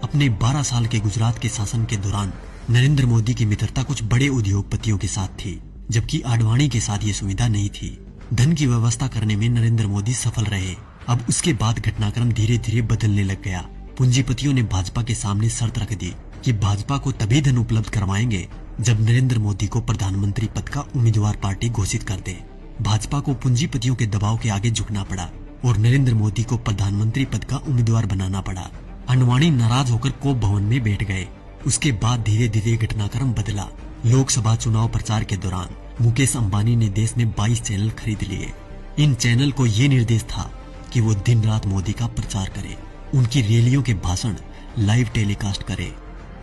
अपने 12 साल के गुजरात के शासन के दौरान नरेंद्र मोदी की मित्रता कुछ बड़े उद्योगपतियों के साथ थी, जबकि आडवाणी के साथ ये सुविधा नहीं थी। धन की व्यवस्था करने में नरेंद्र मोदी सफल रहे। अब उसके बाद घटनाक्रम धीरे धीरे बदलने लग गया। पूंजीपतियों ने भाजपा के सामने शर्त रख दी कि भाजपा को तभी धन उपलब्ध करवाएंगे जब नरेंद्र मोदी को प्रधानमंत्री पद का उम्मीदवार पार्टी घोषित कर दे। भाजपा को पूंजीपतियों के दबाव के आगे झुकना पड़ा और नरेंद्र मोदी को प्रधानमंत्री पद का उम्मीदवार बनाना पड़ा। आडवाणी नाराज होकर कोप भवन में बैठ गए। उसके बाद धीरे धीरे घटनाक्रम बदला। लोकसभा चुनाव प्रचार के दौरान मुकेश अंबानी ने देश में 22 चैनल खरीद लिए। इन चैनल को ये निर्देश था कि वो दिन रात मोदी का प्रचार करे, उनकी रैलियों के भाषण लाइव टेलीकास्ट करे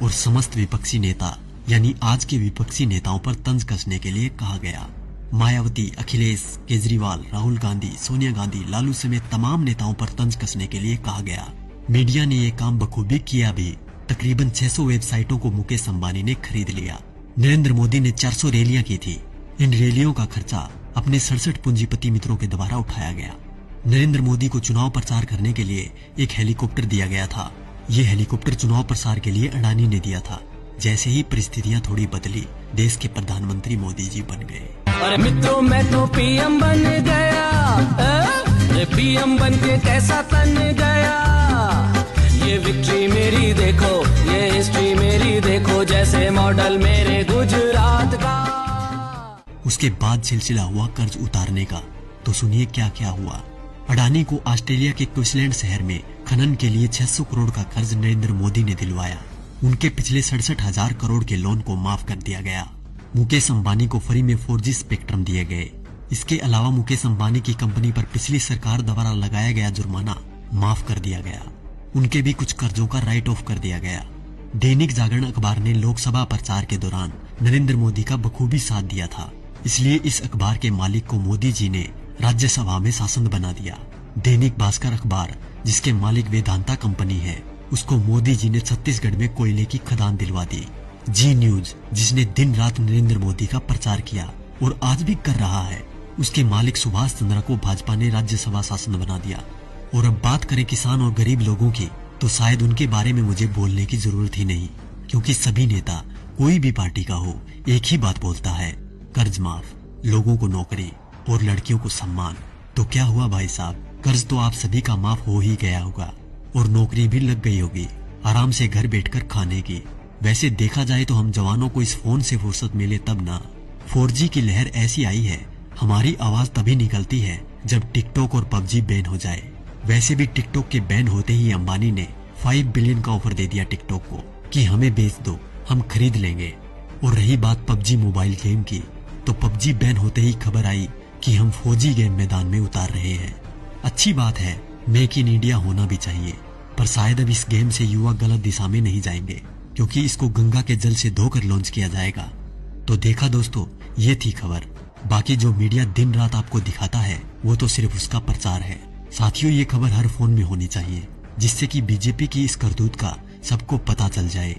और समस्त विपक्षी नेता यानी आज के विपक्षी नेताओं पर तंज कसने के लिए कहा गया। मायावती, अखिलेश, केजरीवाल, राहुल गांधी, सोनिया गांधी, लालू समेत तमाम नेताओं पर तंज कसने के लिए कहा गया। मीडिया ने ये काम बखूबी किया भी। तकरीबन 600 वेबसाइटों को मुकेश अंबानी ने खरीद लिया। नरेंद्र मोदी ने 400 रैलियां की थी। इन रैलियों का खर्चा अपने 67 पूंजीपति मित्रों के द्वारा उठाया गया। नरेंद्र मोदी को चुनाव प्रचार करने के लिए एक हेलीकॉप्टर दिया गया था। ये हेलीकॉप्टर चुनाव प्रसार के लिए अडानी ने दिया था। जैसे ही परिस्थितियां थोड़ी बदली, देश के प्रधानमंत्री मोदी जी बन गए। अरे मित्रों, मैं तो पीएम बन गया। पीएम बन के कैसा तन गया। ये विक्ट्री मेरी देखो, ये हिस्ट्री मेरी देखो, जैसे मॉडल मेरे गुजरात का। उसके बाद सिलसिला हुआ कर्ज उतारने का। तो सुनिए क्या क्या हुआ। अडानी को ऑस्ट्रेलिया के क्वींसलैंड शहर में खनन के लिए 600 करोड़ का कर्ज नरेंद्र मोदी ने दिलवाया। उनके पिछले 67,000 करोड़ के लोन को माफ कर दिया गया। मुकेश अंबानी को फ्री में 4G स्पेक्ट्रम दिए गए। इसके अलावा मुकेश अंबानी की कंपनी पर पिछली सरकार द्वारा लगाया गया जुर्माना माफ कर दिया गया। उनके भी कुछ कर्जों का राइट ऑफ कर दिया गया। दैनिक जागरण अखबार ने लोकसभा प्रचार के दौरान नरेंद्र मोदी का बखूबी साथ दिया था, इसलिए इस अखबार के मालिक को मोदी जी ने राज्यसभा में सांसद बना दिया। दैनिक भास्कर अखबार, जिसके मालिक वेदांता कंपनी है, उसको मोदी जी ने छत्तीसगढ़ में कोयले की खदान दिलवा दी। जी न्यूज, जिसने दिन रात नरेंद्र मोदी का प्रचार किया और आज भी कर रहा है, उसके मालिक सुभाष चंद्रा को भाजपा ने राज्यसभा सांसद बना दिया। और अब बात करें किसान और गरीब लोगों की, तो शायद उनके बारे में मुझे बोलने की जरूरत ही नहीं, क्योंकि सभी नेता कोई भी पार्टी का हो एक ही बात बोलता है, कर्ज माफ, लोगों को नौकरी और लड़कियों को सम्मान। तो क्या हुआ भाई साहब, कर्ज तो आप सभी का माफ हो ही गया होगा और नौकरी भी लग गई होगी, आराम से घर बैठकर खाने की। वैसे देखा जाए तो हम जवानों को इस फोन से फुर्सत मिले तब ना। 4G की लहर ऐसी आई है, हमारी आवाज तभी निकलती है जब टिकटॉक और PUBG बैन हो जाए। वैसे भी टिकटॉक के बैन होते ही अंबानी ने 5 बिलियन का ऑफर दे दिया टिकटॉक को कि हमें बेच दो, हम खरीद लेंगे। और रही बात PUBG मोबाइल गेम की, तो PUBG बैन होते ही खबर आई कि हम 4G गेम मैदान में उतार रहे हैं। अच्छी बात है, मेक इन इंडिया होना भी चाहिए, पर शायद अब इस गेम से युवा गलत दिशा में नहीं जाएंगे, क्योंकि इसको गंगा के जल से धोकर लॉन्च किया जाएगा। तो देखा दोस्तों, ये थी खबर। बाकी जो मीडिया दिन रात आपको दिखाता है वो तो सिर्फ उसका प्रचार है। साथियों, ये खबर हर फोन में होनी चाहिए, जिससे कि बीजेपी की इस करतूत का सबको पता चल जाए।